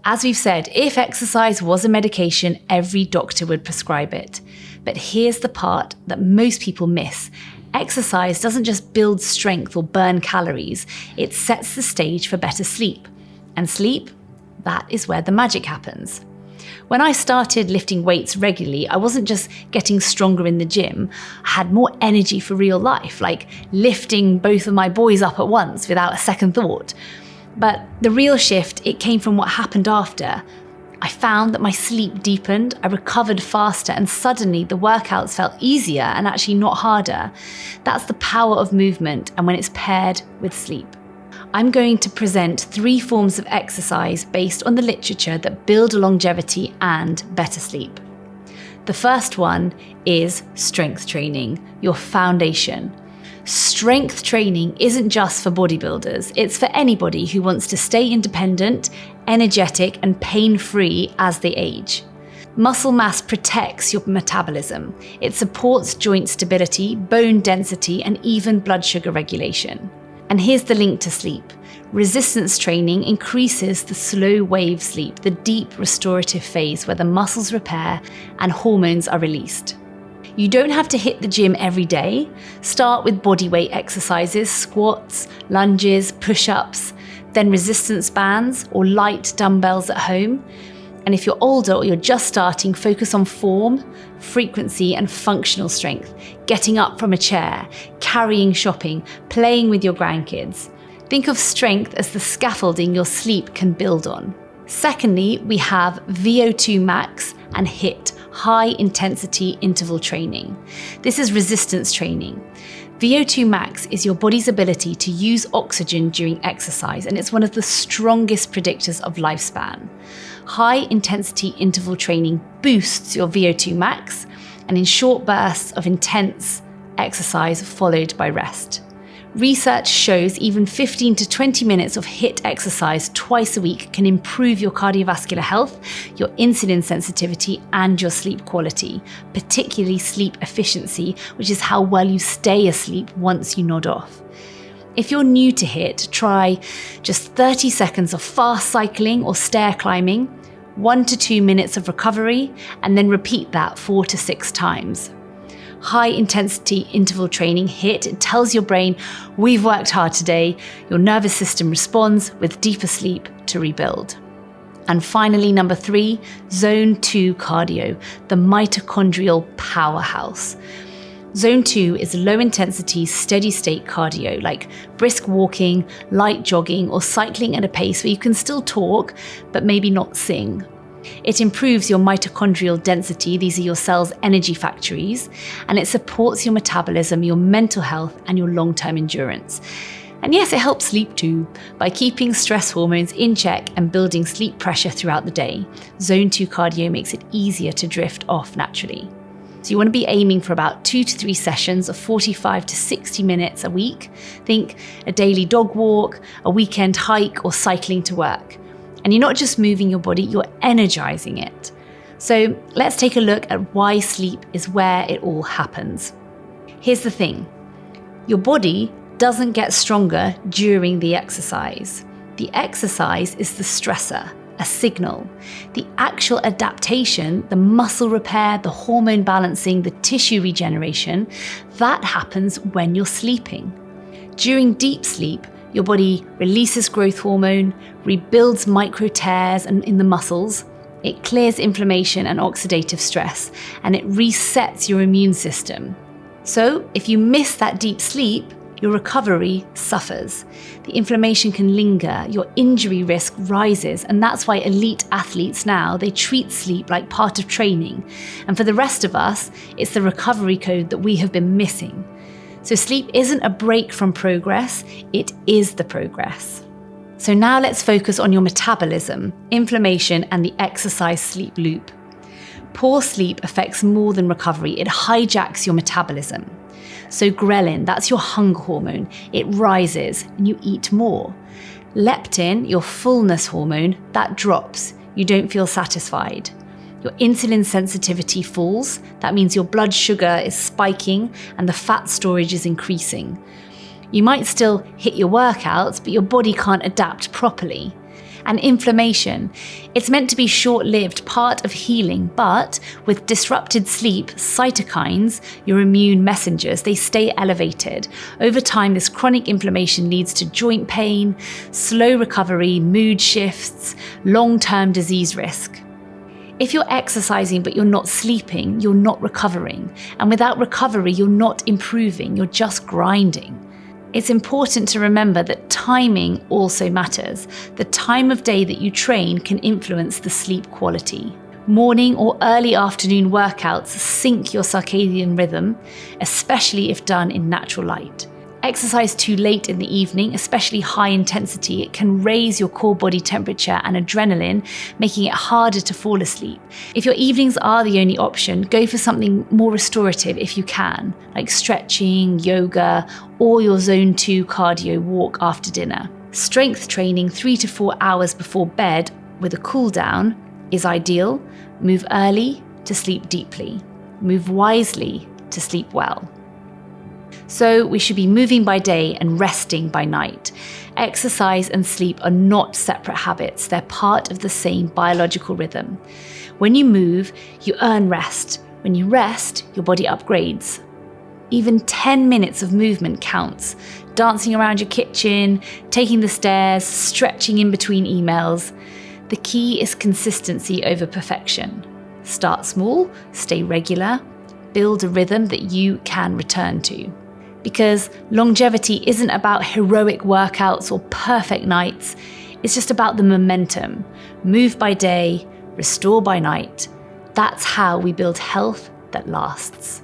As we've said, if exercise was a medication, every doctor would prescribe it. But here's the part that most people miss. Exercise doesn't just build strength or burn calories, it sets the stage for better sleep. And sleep, that is where the magic happens. When I started lifting weights regularly, I wasn't just getting stronger in the gym, I had more energy for real life, like lifting both of my boys up at once without a second thought. But the real shift, it came from what happened after. I found that my sleep deepened, I recovered faster, and suddenly the workouts felt easier and actually not harder. That's the power of movement and when it's paired with sleep. I'm going to present 3 forms of exercise based on the literature that build longevity and better sleep. The first one is strength training, your foundation. Strength training isn't just for bodybuilders, it's for anybody who wants to stay independent, energetic, and pain-free as they age. Muscle mass protects your metabolism. It supports joint stability, bone density, and even blood sugar regulation. And here's the link to sleep. Resistance training increases the slow wave sleep, the deep restorative phase where the muscles repair and hormones are released. You don't have to hit the gym every day. Start with bodyweight exercises, squats, lunges, push-ups, then resistance bands or light dumbbells at home. And if you're older or you're just starting, focus on form, frequency, and functional strength. Getting up from a chair, carrying shopping, playing with your grandkids. Think of strength as the scaffolding your sleep can build on. Secondly, we have VO2 max and HIIT, high intensity interval training. This is resistance training. VO2 max is your body's ability to use oxygen during exercise, and it's one of the strongest predictors of lifespan. High intensity interval training boosts your VO2 max, and in short bursts of intense exercise followed by rest. Research shows even 15 to 20 minutes of HIIT exercise twice a week can improve your cardiovascular health, your insulin sensitivity, and your sleep quality, particularly sleep efficiency, which is how well you stay asleep once you nod off. If you're new to HIIT, try just 30 seconds of fast cycling or stair climbing, 1 to 2 minutes of recovery, and then repeat that 4 to 6 times. High intensity interval training HIIT, it tells your brain, we've worked hard today. Your nervous system responds with deeper sleep to rebuild. And finally, number 3, zone 2 cardio, the mitochondrial powerhouse. Zone 2 is low intensity, steady state cardio, like brisk walking, light jogging, or cycling at a pace where you can still talk, but maybe not sing. It improves your mitochondrial density, these are your cell's energy factories, and it supports your metabolism, your mental health, and your long-term endurance. And yes, it helps sleep too, by keeping stress hormones in check and building sleep pressure throughout the day. Zone 2 cardio makes it easier to drift off naturally. So you want to be aiming for about 2 to 3 sessions of 45 to 60 minutes a week. Think a daily dog walk, a weekend hike, or cycling to work. And you're not just moving your body, you're energizing it. So let's take a look at why sleep is where it all happens. Here's the thing. Your body doesn't get stronger during the exercise. The exercise is the stressor, a signal. The actual adaptation, the muscle repair, the hormone balancing, the tissue regeneration, that happens when you're sleeping. During deep sleep, your body releases growth hormone, rebuilds micro tears in the muscles, it clears inflammation and oxidative stress, and it resets your immune system. So if you miss that deep sleep, your recovery suffers. The inflammation can linger, your injury risk rises, and that's why elite athletes now, they treat sleep like part of training. And for the rest of us, it's the recovery code that we have been missing. So sleep isn't a break from progress, it is the progress. So now let's focus on your metabolism, inflammation, and the exercise-sleep loop. Poor sleep affects more than recovery, it hijacks your metabolism. So ghrelin, that's your hunger hormone, it rises and you eat more. Leptin, your fullness hormone, that drops, you don't feel satisfied. Your insulin sensitivity falls, that means your blood sugar is spiking and the fat storage is increasing. You might still hit your workouts, but your body can't adapt properly. And inflammation, it's meant to be short-lived, part of healing, but with disrupted sleep, cytokines, your immune messengers, they stay elevated. Over time, this chronic inflammation leads to joint pain, slow recovery, mood shifts, long-term disease risk. If you're exercising but you're not sleeping, you're not recovering. And without recovery, you're not improving, you're just grinding. It's important to remember that timing also matters. The time of day that you train can influence the sleep quality. Morning or early afternoon workouts sync your circadian rhythm, especially if done in natural light. Exercise too late in the evening, especially high intensity, it can raise your core body temperature and adrenaline, making it harder to fall asleep. If your evenings are the only option, go for something more restorative if you can, like stretching, yoga, or your zone 2 cardio walk after dinner. Strength training 3 to 4 hours before bed with a cool down is ideal. Move early to sleep deeply. Move wisely to sleep well. So we should be moving by day and resting by night. Exercise and sleep are not separate habits. They're part of the same biological rhythm. When you move, you earn rest. When you rest, your body upgrades. Even 10 minutes of movement counts. Dancing around your kitchen, taking the stairs, stretching in between emails. The key is consistency over perfection. Start small, stay regular, build a rhythm that you can return to. Because longevity isn't about heroic workouts or perfect nights, it's just about the momentum. Move by day, restore by night. That's how we build health that lasts.